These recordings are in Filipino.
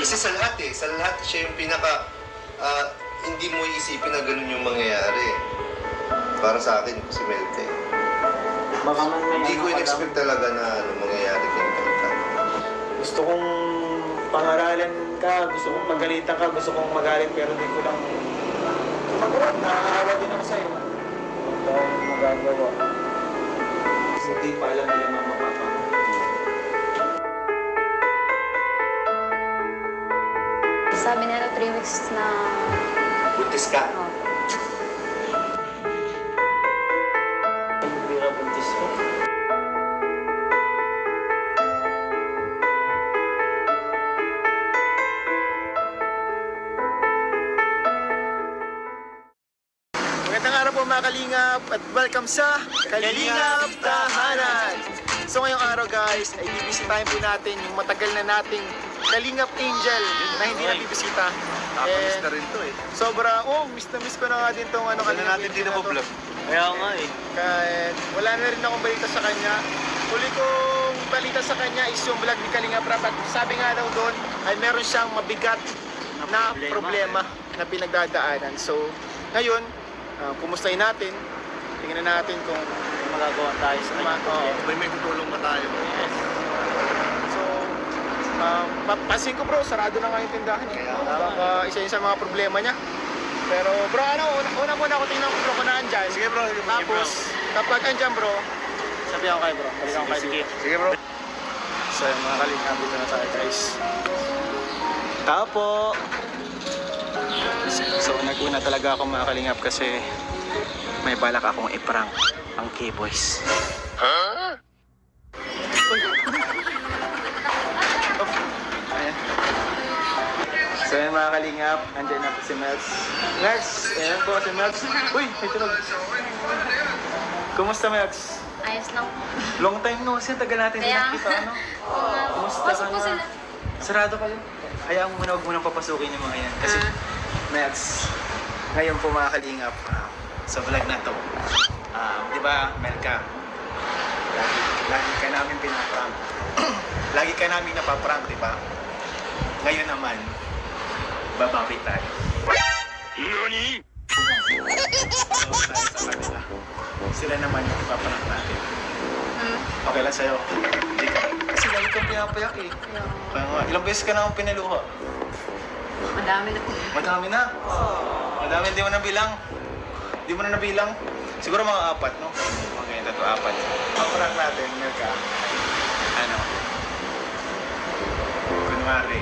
Kasi sa lahat siya yung pinaka, hindi mo iisipin na ganun yung mangyayari. Para sa akin, si Melte. Baka man may Hindi ko in-expect talaga na mangyayari kay Melte. Gusto kong pangaralan ka, gusto kong pagalitan ka, gusto kong magalit, pero di ko lang nakakawa din ako sa'yo. Dahil magagawa. Hindi pa alam nila mama papa ko. Sabi nila 3 weeks na... Buntis ka? Oh. Hindi na buntis ko. Magandang araw po mga Kalingap at welcome sa Kalingap Tahanan! So ngayong araw guys ay bibisitahin po natin yung matagal na nating Kalingap Angel na hindi nabibisita. Nakakamiss na rin to eh. Sobra, miss na miss ko na nga din tong ano Wala natin din ako vlog. Kaya nga eh. Kaya wala na rin akong balita sa kanya. Huli kong balita sa kanya is yung vlog ni Kalinga Prab. At sabi nga daw doon ay meron siyang mabigat na problema na pinagdadaanan. So ngayon, kumustahin natin. Tingnan natin kung magagawa tayo sa kanya. May tutulong ba tayo? Yes. So, papansin ko bro, sarado na nga yung tindahan. Baka isa yun sa mga problema niya. Pero bro, una muna ako tingnan ko bro kung naandyan. Sige bro, Tapos, kapag andyan bro, sabihan ko kayo bro. Sige bro. So yung mga kalingap, dito na tayo guys. Tapo! So naguna talaga ako mga kalingap kasi may balak akong i-prank ang K-Boys. Huh? Ayan. So yan mga kalingap, andyan na po si Melks. Melks! Ayan po si Melks. Uy! May tunog. Kumusta Melks? Ayos lang. Long time no, kasi tagal natin din Kaya- nakita, ano? Kumusta Pasok ka po na? sila. Sarado kayo? Hayaan mo muna, huwag mo nang papasukin yung mga yan. Kasi, Melks, ngayon po mga kalingap, sa vlog na to, di ba, Melka, lagi ka namin pinaprank. Lagi ka namin napaprank, di ba? Ngayon naman, babawi tayo. NANI?! So, tayo sa kanila. Sila naman yung ipaprank natin. Okay lang sa'yo. Hindi ka. Kasi lagi kang pinapayak eh. Kaya nga, ilang beses ka na akong pinaluha? Madami na po. Madami na. Madami, hindi mo na bilang. Hindi mo na nabilang. Siguro mga 4, no? Mga ganyan, 3, 4. Paparak natin, Melka. Ano? Kunwari,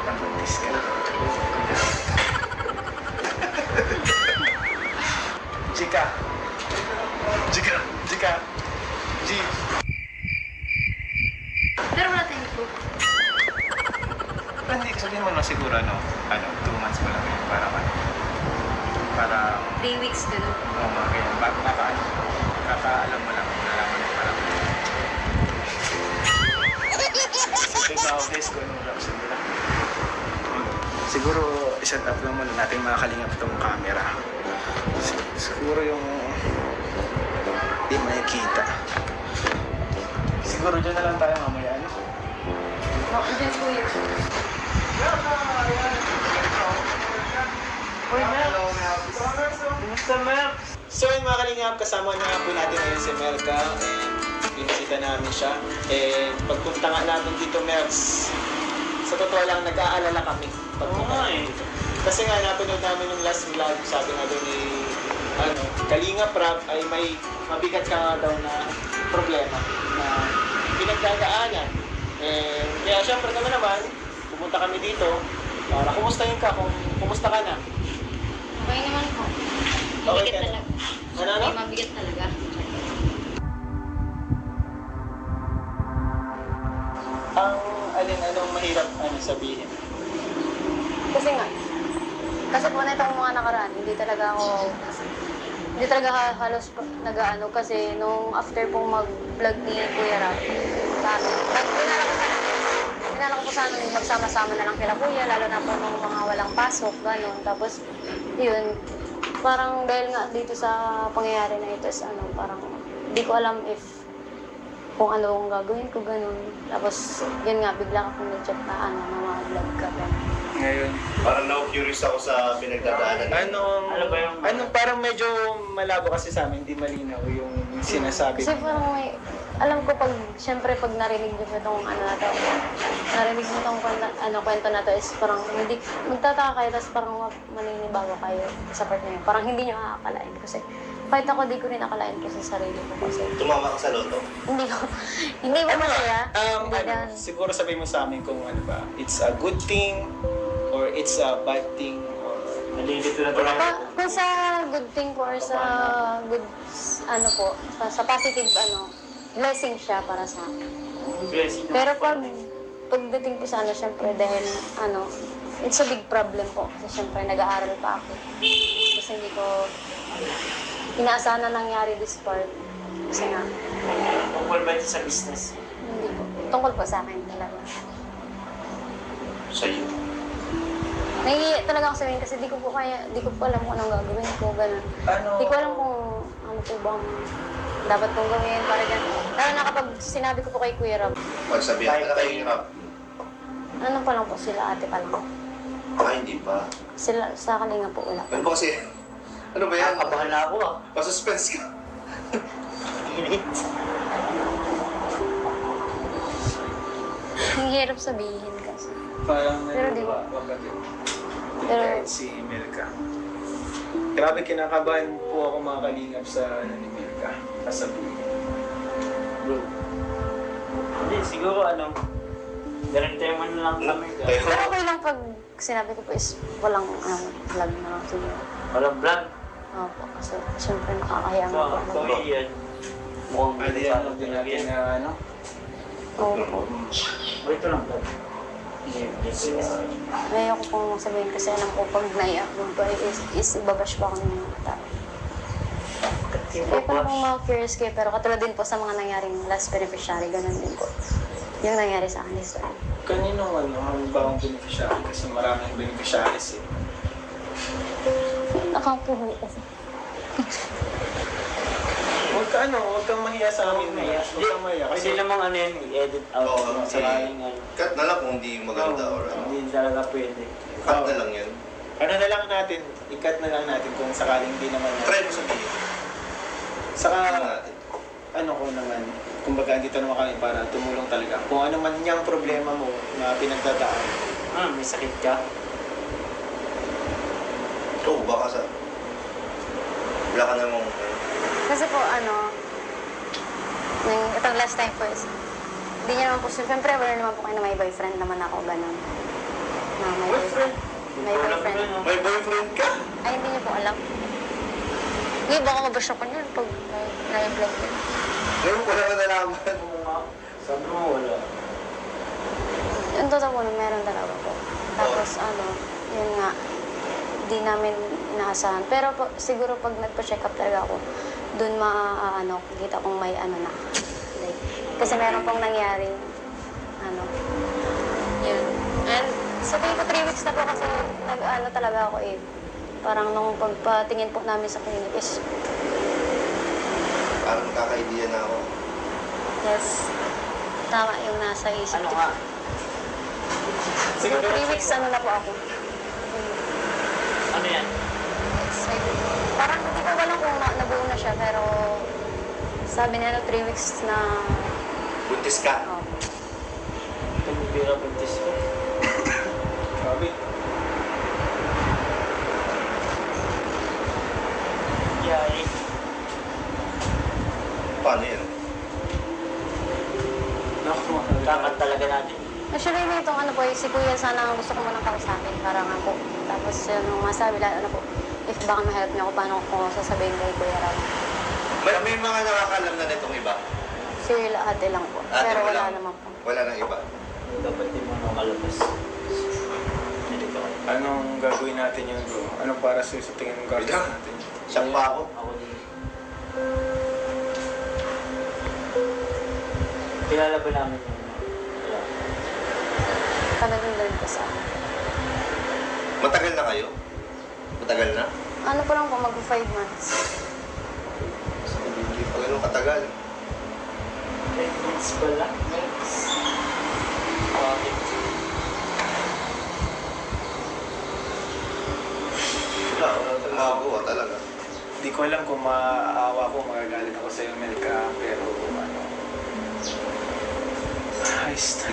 nabuntis ka. Chika. Chika. Chika. G. Pero wala tayong proof. Hindi, sabihin mo na siguro, 2 months pa lang yun. Para 3 weeks ganun. mga ganyan. Bago kakaalam mo lang. Nalaman mo parang. Ikaw, guys, kung anong reaction nila. Siguro, iset up lang muna natin mga kalingap itong camera. Siguro yung di makikita. Siguro dyan na lang tayo mamaya. Ano? Diyan po yun. Uy, Mel! Kumusta, Mel? So yun mga kalingap, kasama na po natin ngayon si Melka and binisita namin siya. And pagpunta nga namin dito, Melks, sa totoo lang, nag-aalala kami pagpunta namin dito. Kasi nga, napanood namin yung last vlog, sabi nga doon ni Kalinga Prab ay may mabigat ka nga daw na problema na pinagdadaanan. And kaya syempre kami naman, pumunta kami dito para kumustahin ka kung kumusta ka na. Okay naman po. Okay Mabigat ka na? talaga. Ano? May mabigat talaga. Ang anong mahirap sabihin? Kasi po na itong mga nakaraan, hindi talaga halos nag-ano kasi nung after pong mag-vlog ni Kuya Rap, pinala ko po sana magsama-sama na lang kila Kuya, lalo na po nung mga walang pasok, gano'n. Tapos, yun, parang dahil nga dito sa pangyayari na ito is parang hindi ko alam if kung ano ang gagawin ko, ganun. Tapos, yun nga, bigla akong na-chat na na mga vlog ka, ganun. Ngayon. Parang na-curious ako sa pinagdadaanan. Parang medyo malabo kasi sa amin, hindi malinaw yung sinasabi. Kasi parang may, alam ko pag, syempre pag narinig niyo itong ano na to, narinig niyo itong kwento na to is parang hindi, magtataka kayo, tapos parang maninibago kayo sa part niyo. Parang hindi niyo akakalain kasi kahit ako, di ko rin akalain ko sa sarili ko kasi. Tumama ka sa loto? Hindi ba masaya? Siguro sabihin mo sa amin kung ano ba, it's a good thing, or it's a bad thing, or Nalilito na talaga. Kung sa good thing po or sa good, ano po, sa positive, blessing siya para sa akin. Blessing. Pero pagdating po sa syempre dahil, it's a big problem po. Kasi syempre nag-aaral pa ako. Kasi hindi ko inaasahan na nangyari this part. Kasi nga, Tungkol ba ito sa business? hindi po. Tungkol po sa akin talaga. Sa'yo. Nahihiya talaga ako sabihin kasi di ko po alam kung anong gagawin ko, gano'n. Di ko alam kung ano po bang dapat kong gawin, para gano'n. Lalo na kapag sinabi ko po kay Kuya Rob, Pagsabihan ka na kayo hirap. ano pa lang po sila, ate pa lang. Hindi pa. Sila, sa kalinga po wala. Ano ba kasi? Ano ba yan? Kabahan na ako ah. Pa-suspense ka. Ang hirap sabihin kasi. parang Pero di ba? Pero- si Melka. Grabe kinakabahan po ako mga kalingap sa ni Melka. Kasabihin. Bro. Hindi, siguro ganun tayo man lang kami. Tayo. Pero okay lang pag sinabi ko po is walang vlog na lang siguro. Walang vlog. Opo, kasi syempre nakakahiya So, nga po. kami yan. Mukhang Pwede yan, din natin na ano. Opo. O, ito lang vlog. Ayoko pong sabihin kasi alam ko pag naiyak doon pa is ibabash pa ako ng mga tao. Kaya pa akong mga curious kayo, pero katulad din po sa mga nangyaring last beneficiary, ganun din po. Yung nangyari sa akin is Kanino ang bawang beneficiary? Kasi maraming beneficiaries eh. nakapuho ko. Huwag kang mahiya sa amin. Huwag kang mahiya. Kasi namang yan, i-edit out. Oo, Sakaling cut na lang kung hindi maganda or ano. Hindi talaga pwede. Cut na lang yan. Ano na lang natin, i-cut na lang natin kung sakaling hindi naman Try mo sabihin. Saka, Cut na natin. ano ko naman, kumbaga dito naman kami para tumulong talaga. Kung ano man niyang problema mo na pinagdadaan. May sakit ka? Oo, baka sa... Wala ka namang... Kasi po, itong last time po is, hindi niya naman po, siyempre aware naman po kayo na may boyfriend naman ako, ganun. Na may boyfriend. May boyfriend. May boyfriend ka? Ay, hindi niyo po alam. Hindi, baka mabash ako niyan pag na-vlog yun. Ngayon ko lang nalaman. Oo nga. Sabi mo wala. Yung totoo po, meron talaga po. Tapos, yun nga, di namin inaasahan. Pero siguro pag nagpa-check up talaga ako, dun kita kong may na. Like, kasi meron pong nangyari, yun. And sa tingin ko 3 weeks na po kasi talaga ako eh. Parang nung pagpatingin po namin sa clinic is, Parang nakaka-idea na ako. yes, tama yung nasa isip Ano ko. nga? Siguro 3 weeks na po ako. Ano yan? Parang hindi ko alam kung nabuo na siya, pero sabi nila 3 weeks na... Buntis ka. Tumibira buntis ko. Grabe. Yay. Paano yan? Kakat talaga natin. Actually, may itong si Kuya, sana gusto ko munang kausapin para nga po. Tapos yung masabi lang, if baka ma-help niya ako, paano ko sasabihin kay Kuya Rab. May mga nakakalam na nitong iba. Si ate lang po. Ate Pero mo wala lang. naman po. Wala nang iba. Dapat di mo makalabas. Hindi ka. Anong gagawin natin yun, bro? Anong para sa tingin mong gagawin Bigla. natin? Siyak pa ako. Ako din. Kilala ba namin yung wala? Talagang learn ko sa akin. Matagal na kayo? Matagal na? Ano po lang po, mag-5 months. Hindi pa ganun katagal. Months pala. Bakit? Wala talaga nagawa talaga. Hindi ko alam kung maaawa ko, magagalit ako sa'yo, Melka, pero ano... Ayos na.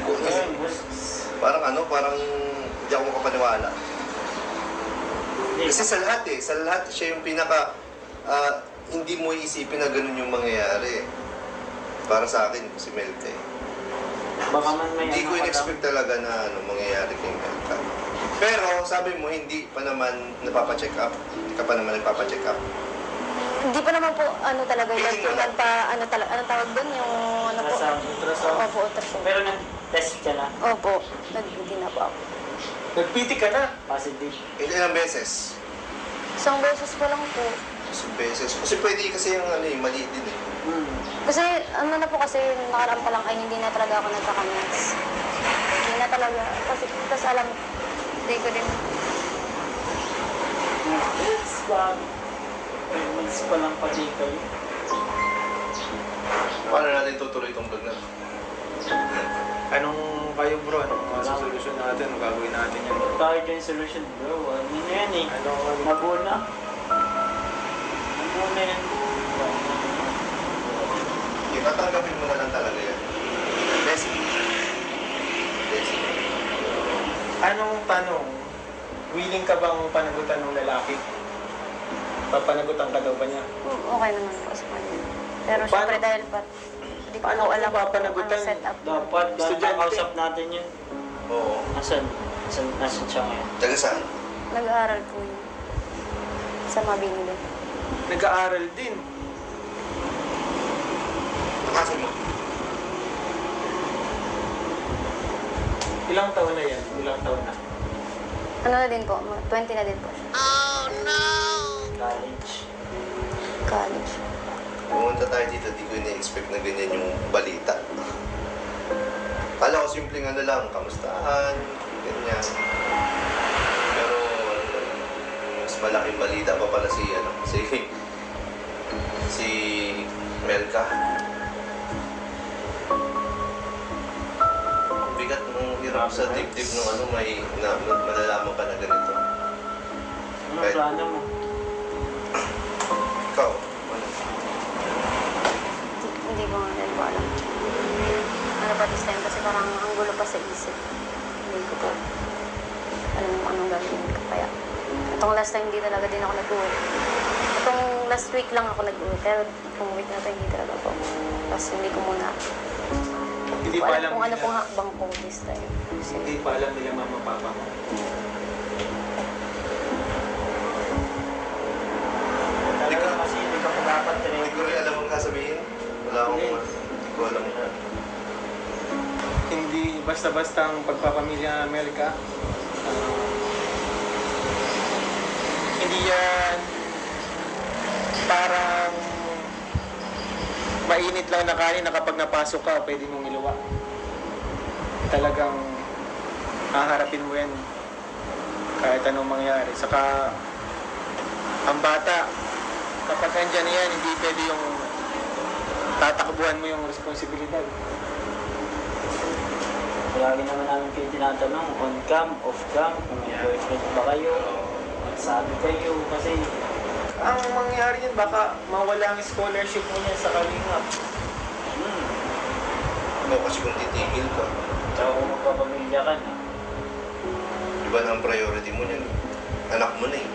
Parang hindi ako makapaniwala. Kasi sa lahat siya yung pinaka hindi mo iisipin na ganun yung mangyayari. Para sa akin, si Melka eh. Baka man may Hindi ko ano ka in-expect talaga na mangyayari kay Melka. Pero sabi mo, hindi pa naman napapacheck up. Hindi ka pa naman nagpapacheck up. Hindi pa naman po, ano talaga, Feeling mo lang. ano tawag doon, yung ano po. Ultrasound. Opo, ultrasound. Pero nag-test ka na. Opo, hindi na po ako. Nagpiti ka na. Positive. Ilang beses? Isang beses pa lang po. Isang beses. Kasi pwede kasi yung maliit din eh. Kasi ano na po kasi nakaraan pa lang ay hindi na talaga ako nagkakamiss. Hindi na talaga. Kasi tas alam, hindi ko din. Yes, bag. 3 months pa lang pati kayo. Paano natin tutuloy itong vlog na? Anong kayo bro? Anong solusyon natin? Anong gagawin natin yan? Tayo dyan yung solution, bro. Ano na yan eh? Ano? Nabuna. Nabuna yan. Tatanggapin mo na lang talaga yan. Blessing. Blessing. Anong tanong? Willing ka bang panagutan ng lalaki? Papanagutan ka daw ba niya? Okay naman po sa kanya. Pero Paano- syempre dahil pa, hindi ko paano po ka alam kung papanagutan? ano setup. Dapat, Estudyante. nakausap natin yun. Oo. Nasaan siya ngayon? Taga saan? Nag-aaral po yun. Sa Mabini. Nag-aaral din. Nakasin mo. Ilang taon na yan? Ilang taon na? Ano na din po, 20 na din po siya. College. College. Pumunta tayo dito, di ko ina-expect na ganyan yung balita. Kala ko simpleng ano lang, kamustahan, ganyan. Pero mas malaking balita pa pala si Melka. Bigat nung hirap sa dibdib nung malalaman ka na ganito. Ano Kahit- plano mo? Ikaw, ano? Hindi ko nga din po alam. Ano pa this time kasi parang ang gulo pa sa isip. Hindi ko po alam kung anong gagawin ko. Kaya itong last time hindi talaga din ako nag-uwi. Itong last week lang ako nag-uwi. Pero itong week na ito hindi talaga po. Tapos hindi ko muna Hindi po pa alam alam kung ano nila. pong hakbang ko this time. Kasi Hindi pa alam nila mama papa mo. Talaga kasi hindi ka pa dapat Hindi ko rin alam ang sasabihin. Wala akong Hindi. hindi ko alam na. Hindi basta-basta ang pagpapamilya ng Melka. Hindi yan parang mainit lang na kanin na kapag napasok ka, pwede mong iluwa. Talagang haharapin mo yan kahit anong mangyari. Saka ang bata, kapag andyan yan, hindi pwede yung tatakbuhan mo yung responsibilidad. Lagi naman namin kayo tinatanong, on cam, off cam, kung may boyfriend ba kayo, sabi kayo, kasi Ang mangyari yun, baka mawala ang scholarship mo niya sa Kalingap. Ano kasi kung titigil ka, tsaka kung magpapamilya ka na, iba na ang priority mo niyan. Anak mo na eh.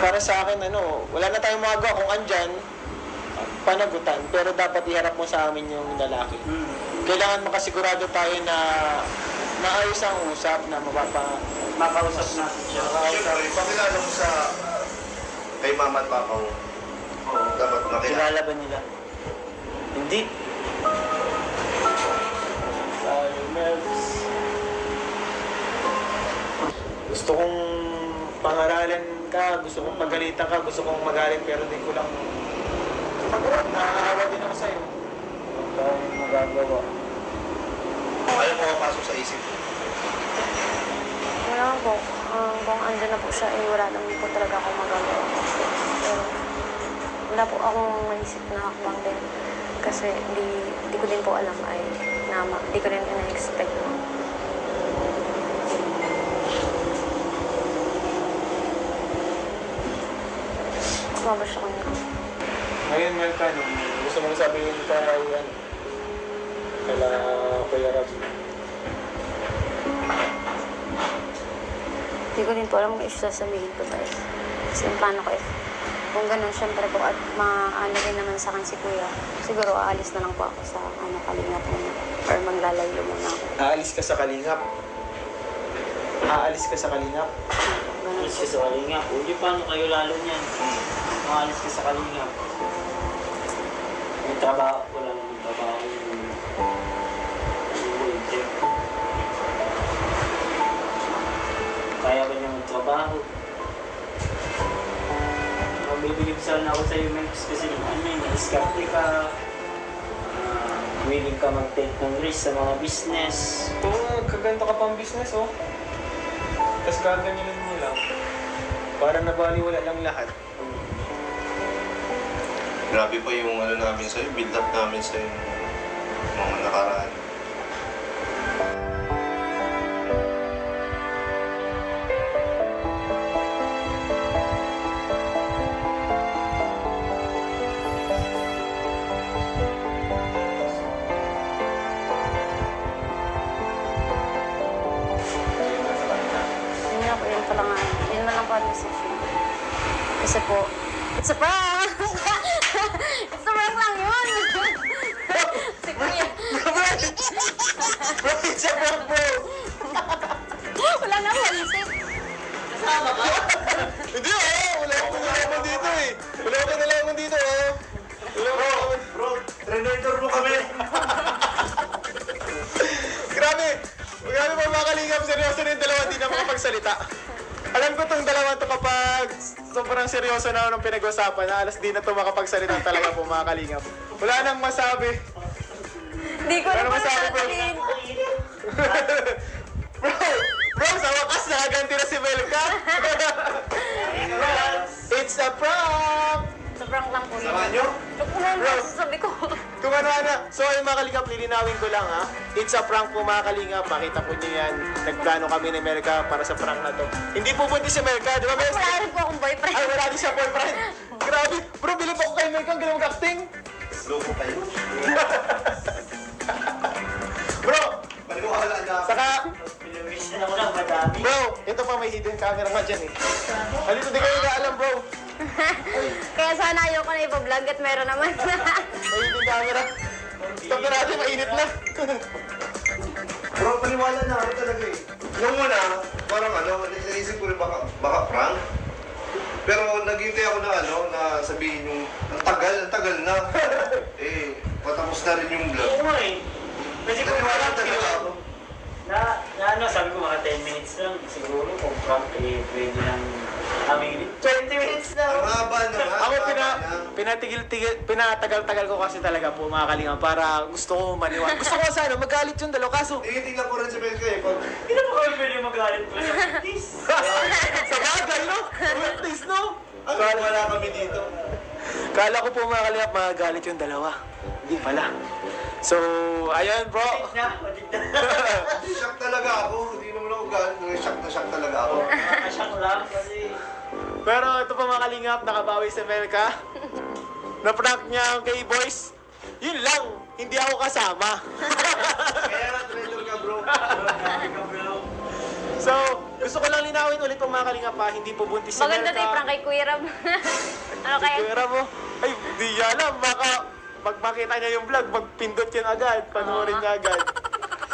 Para sa akin, wala na tayong magawa kung andyan, panagutan, pero dapat iharap mo sa amin yung lalaki. Kailangan makasigurado tayo na maayos ang usap, na makausap natin siya. Siyempre, pakilala mo sa kay mama at papa mo. Oo. Dapat makilala. Kilala ba nila? Hindi. Gusto kong pangaralan ka, gusto kong pagalitan ka, gusto kong magalit, pero di ko lang naaawa din ako sa'yo. Huwag tayong magagawa. Ayaw mo mapasok sa isip mo. Kaya po, kung andyan na po siya, wala naman po talaga akong magagawa. Pero wala po akong maisip na hakbang din. Kasi hindi ko din po alam ay hindi ko rin ina-expect na. Kumaba siya kanya. Ngayon, Melka, gusto mong sabihin ka yan? Kala Kuya Rab. Hindi ko din po alam kung isasabihin ko ba. Kasi yung plano ko kung ganun, syempre po, at maano rin naman sa akin si Kuya, siguro aalis na lang po ako sa Kalingap muna. Or maglalaylo muna ako. Aalis ka sa Kalingap? Aalis ka sa Kalingap? Ganun Alis po. ka sa Kalingap. Hindi, paano kayo lalo niyan? Maalis ka sa Kalingap. May trabaho, wala namang trabaho yung kaya ba niya magtrabaho? Mabibilib sana ako sa iyo, Mex, kasi na-discarte ka. Willing ka mag-take ng risk sa mga business. Oo, kaganto ka pang business, oh. Tapos gaganyanin mo lang. Para nabaliwala lang lahat. Grabe pa yung namin sa'yo, build up namin sa'yo mga nakaraan. Yun nga po, yun pa lang nga. Yun na lang po ang decision. Kasi po, it's a prank! It's a prank lang yun! Si Kuya. Bro, it's a prank, bro! Wala na akong isip. Hindi, oh! Wala akong nalaman dito, eh. Wala akong nalaman dito, oh. Wala akong nalaman. Bro, trainator mo kami! Grabe! Grabe pa mga Kalingap. Seryoso na yung dalawa, hindi na makapagsalita. Alam ko itong dalawa to kapag sobrang seryoso na nung pinag-usapan na alas di na ito makapagsalita talaga po mga Kalingap. Wala nang masabi. Hindi ko na Ano pa masabi, bro? sasabihin. Bro, sa wakas nakaganti na si Melka. It's a prank! Sa prank lang po. Samahan nyo? Ano sabi ko? Kung ano. So ay mga Kalingap, lilinawin ko lang ha. It's a prank po mga Kalingap. Makita po niyo yan. Nagplano kami ni Melka para sa prank na to. Hindi po buntis si Melka, di ba? Wala rin po akong boyfriend. Ay, wala din siya boyfriend. Grabe. Bro, bilib ako kay Melka. Ang galing mag-acting. Loko kayo. Bro, Paniwala na ako. saka, Pinawis na ako ng madami. bro, ito pa may hidden camera nga dyan eh. Halito, di kayo alam bro. Kaya sana ayoko na ipa-vlog at meron naman. May hidden camera. Stop na natin, mainit na. Bro, paniwala na ako talaga eh. Nung una, parang naisip ko rin baka prank. Pero naghintay ako na sabihin yung, ang tagal na. Eh, patapos na rin yung vlog. Oo nga eh. Kasi kung Naniwala prank talaga ako. yun, sabi ko mga 10 minutes lang. Siguro kung prank eh, pwede lang aminin. 20 minutes Ang lang. haba na nga. Ako ang haba na. pinatagal-tagal ko kasi talaga po mga Kalingap para gusto ko maniwala. Gusto ko sana magalit yung dalawa kaso. Tinitingnan ko rin si Melka eh. Pag, Hindi na po kami pwede magalit po sa practice. Sa bagay, no? At least, no? wala kami dito. Kala ko po mga Kalingap magagalit yung dalawa. Hindi pala. So, ayun bro. Matik na. Shock talaga ako. Hindi naman ako galit. Shock talaga ako. Nakasyak lang kasi Pero ito pa mga Kalingap, nakabawi si Melka. Na-prank niya ang kay boys. Yun lang, hindi ako kasama. Kaya nga, trailer ka bro. So, gusto ko lang linawin ulit pang mga Kalingap pa, hindi po buntis si Maganda Melka. tayo prank kay Kuya Ram. Ano kaya? Kuya mo, ay, di alam, baka pag makita niya yung vlog, magpindot yan agad, panoorin niya agad.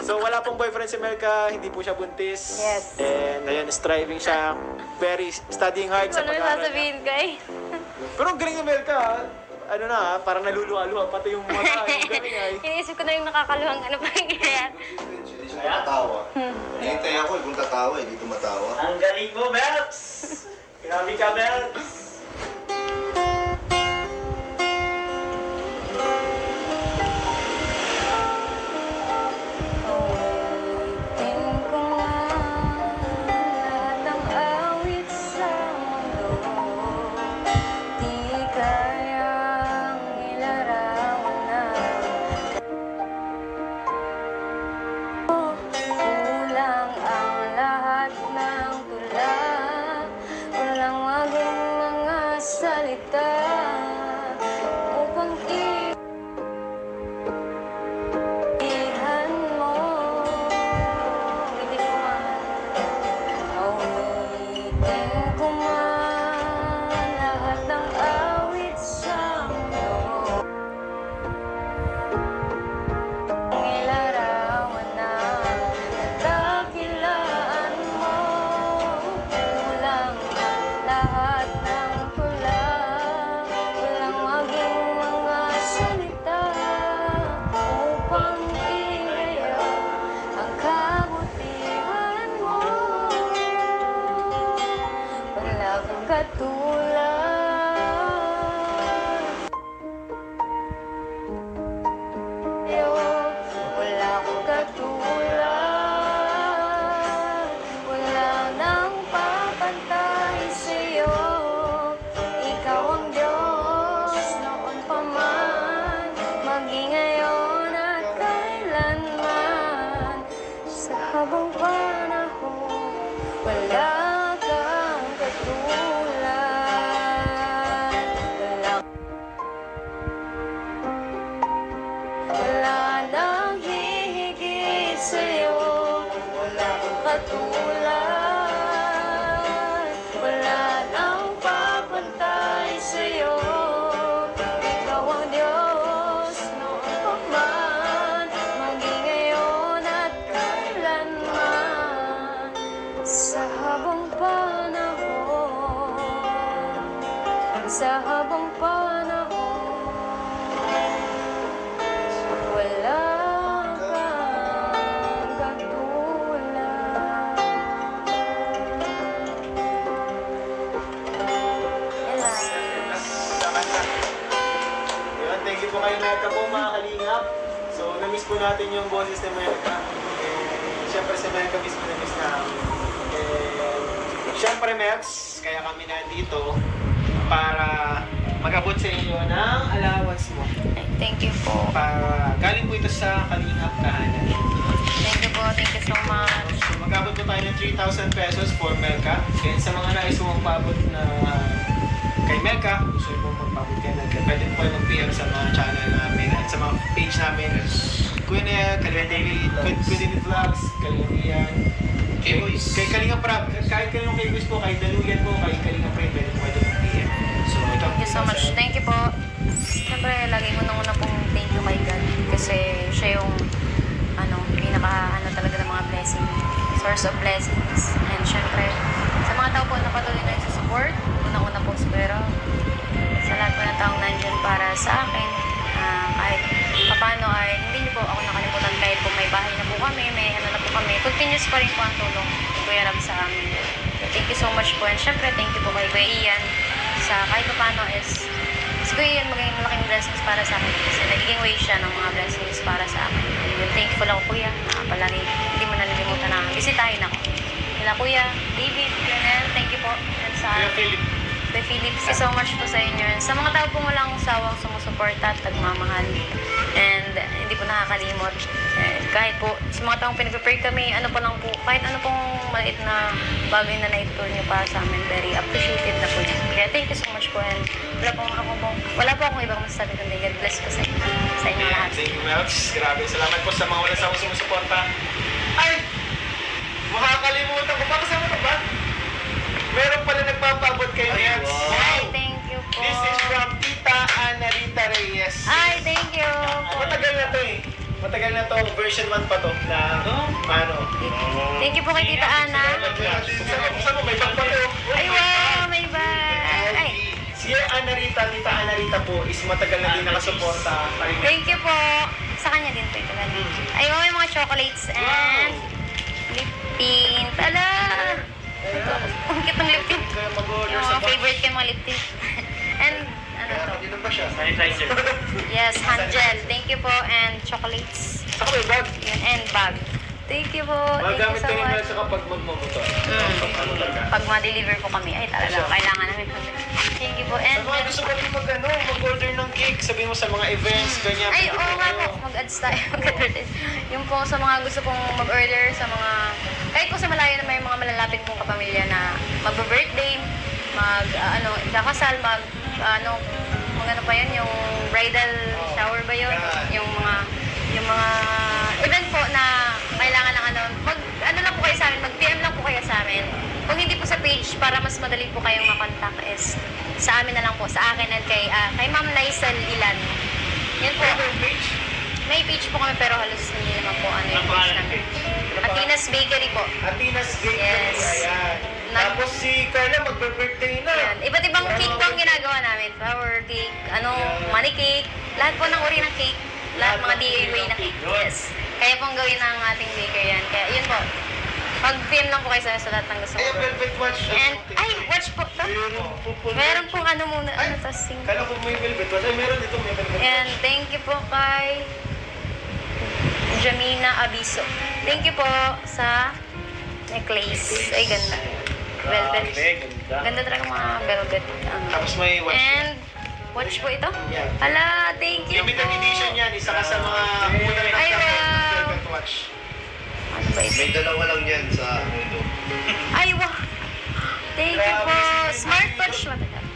So, wala pong boyfriend si Melka, hindi po siya buntis. Yes. And ayun, striving siya, studying hard sa Ano yung pag-aaral. sasabihin kay? Pero ang galing ni Melka, ano na, parang naluluha-luha, pati yung mata, yung galing ay. Iniisip ko na yung nakakaluhang ano pa yung kaya. Hindi siya matawa. Hintay ako kung tatawa, hindi tumatawa. ang galing mo, Melks! Grabe ka, Melks! Ulitin ko nga salita upang ihan mo. Hindi ko ulitin ko man lahat ng awit sa mundo. Ilarawan na dakilaan mo, kulang lahat ng kulang, walang maging mga salita upang ilaya ang kabutihan mo. Wala kang katulad, wala akong katulad, wala nang papantay sa'yo. Ikaw ang Diyos noon pa man, maging ngayon at kailanman. Sa habang panahon, wala kang katulad, wala nang hihigit sa'yo, wala kang katulad, wala nang papantay sa'yo. Ikaw ang Diyos noon pa man, maging ngayon at kailanman. Sa habang panahon, sa habang panahon, wala kang katulad. Yun, thank you po kayo Melka po mga kalingap. So, na-miss po natin yung boses ni Melka. Siyempre si Melka mismo na-miss namin. Siyempre Mex, kaya kami nandito para mag-abot sa inyo ng allowance mo. Ay, thank you po. Para galing po ito sa Kalingap Kahanan. Thank you po. Thank you so much. So, mag-abot po tayo ng 3,000 pesos for Melka. And sa mga nais mo magpabot na kay Melka, gusto mo magpabot kay Melka, pwede po kayo mag-PM sa mga channel namin at sa mga page namin. Kuya Nel, Kalinga David, Kuya David Vlogs, Kalinga Ian, kay Kalinga Prab, kahit kayo kay Guys po, kay Daluyan po, kay Kalinga Prab, pwede po kayo mag-PM. So, ito. Thank you so much. Thank you po. Siyempre, lagi unang-una pong thank you kay God. Kasi siya yung pinaka talaga ng mga blessing. Source of blessings. And siyempre, sa mga tao po na patuloy na support, unang-una po siguro, sa lahat po ng taong nandyan para sa akin, kahit paano ay hindi niyo po ako nakalimutan kahit po may bahay na po kami, may ano na po kami, continuous pa rin po ang tulong ni Kuya Rab sa amin. So, thank you so much po. And syempre, thank you po kay Kuya Ian sa kahit paano is si Kuya Ian maging malaking blessings para sa akin kasi nagiging way siya ng mga blessings para sa akin. And thankful ako Kuya na palagi hindi mo nalilimutan na bisitahin ako. Nila Kuya David, Lionel, thank you po. And sa Kuya Philip. Kuya Philip, thank you so much po sa inyo. And sa mga tao pong walang sawang sumusuporta at nagmamahal. And hindi po nakakalimot. Kahit po sa mga taong pinag-prepare kami, ano pa lang po, kahit ano pong maliit na bagay na naitutulong niyo para sa amin, very appreciated na po niya. Kaya thank you so much po. And wala po akong ibang masasabi kundi God bless po sa inyo. Sa inyo lahat. Thank you, Melks. Grabe. Salamat po sa mga walang sawang sumusuporta. Ay! Makakalimutan ko. Baka sama ba? Meron pala nagpapaabot kay Melks. Ay, thank you po. This is from Tita Ana Rita Reyes. Ay, thank you po. Matagal na to eh. Matagal na to. Version 1 pa to. Na ano. Thank you po kay Tita Ana. Buksan mo, may bag pa to. Ay, wow, may bag. Ay, Si Ana Rita, Tita Ana Rita po is matagal na din nakasuporta. thank you po. Sa kanya din po ito. Ay, wow, may mga chocolates and lip tint. Ala! Ito, ang cute ng lip tint. Kaya mag-order Yung sa mga favorite ko yung mga lip tint. And, ano to? Hindi ba siya? sanitizer. Yes, hand gel. Thank you po. And chocolates. Saka may bag. Yun, and bag. Thank you po. Thank you Magamit so ka rin much. Melks kapag magmamotor. Ano talaga. Pag ma-deliver po kami, ay talaga, kailangan namin. Thank you po. And, Sa mga gusto pa rin mag-order ng cake, sabihin mo sa mga events, ganyan. ay, pwede oo nga po. kayo. Mag-ads tayo. Yung po sa mga gusto pong mag-order, sa mga, kahit po sa malayo na may mga malalapit pong kapamilya na mag-birthday, ikakasal, ano pa yun, yung bridal shower ba yun? Yung mga event po na kailangan ng ano lang po kayo sa amin, mag-PM lang po kayo sa amin. Kung hindi po sa page, para mas madali po kayong makontak is sa amin na lang po, sa akin at kay Ma'am Lysel Ilan. Yun po. May page po kami pero halos hindi naman po ano yung page namin. Atinas Bakery po. Atinas Bakery, Yes. ayan. Tapos si Carla magbe-birthday na. Yan. Iba't ibang cake po ang ginagawa namin. Flower cake, money cake, lahat po ng uri ng cake. Lahat mga DIY na cake. Yes. Kaya pong gawin ng ating baker yan. Kaya yun po. Pag-PM lang po kayo sa lahat ng gusto Ay, ko. ang velvet watch. And, watch po to. Meron pong muna, sing. Kala ko may velvet watch. Ay, meron dito, may velvet watch. And thank you po kay Jamina Abiso. Thank you po sa necklace. Ay, ganda. Velvet. Ganda. Ganda talaga mga velvet. Tapos may watch. And, watch po ito. Yan. Hala, thank you po. Limited edition yan. Isa ka sa mga unang Ay, wow. velvet watch. Ano ba ito? May dalawa lang yan sa mundo. Ay, wow. Thank you po. Smartwatch.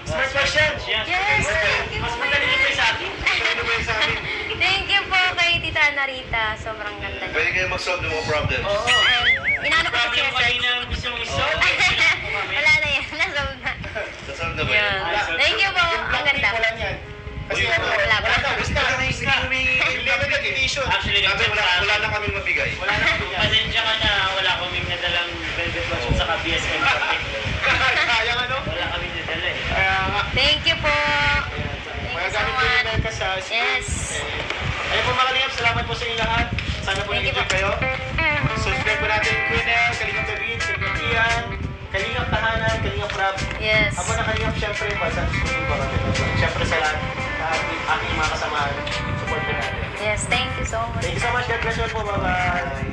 Smartwatch yan. Yes, thank you. Mas madali ko sa akin. Ano ba yung sa amin? Thank you po kay Tita Narita. Sobrang ganda niya. Pwede kayo mag-solve ng mga problems. Oo. And, inaano ko Problem siya mo kanina ang gusto mong isolve. Wala na yan. Nasolve na. Nasolve na ba yan? Yan. Thank you po. Ang ganda. Wala yan. Kasi Uy, ano, wala ba? Basta limited edition. Actually, Sabi, nagsasabi. wala na kami mabigay. Wala na yan. Pasensya ka na, wala kaming nadalang velvet watch at saka BSM copy. Sayang ano? Wala kaming nadala eh. Kaya nga. Thank you po. Thank you so Magagamit ko yung much. ka sa school. Yes. Ayun po mga kalingap, salamat po sa inyo lahat. Sana po Thank you nag-enjoy po. kayo. Subscribe po natin yung Quinel, Kalingap David, Kalingap Ian, Kalingap Tahanan, Kalingap Rab. Yes. Ako na Kalingap, syempre, sa school ba kami. Syempre sa lahat, aking mga kasamahan, support po natin. Yes, thank you so much. Thank you so much. God bless you all po. Bye-bye.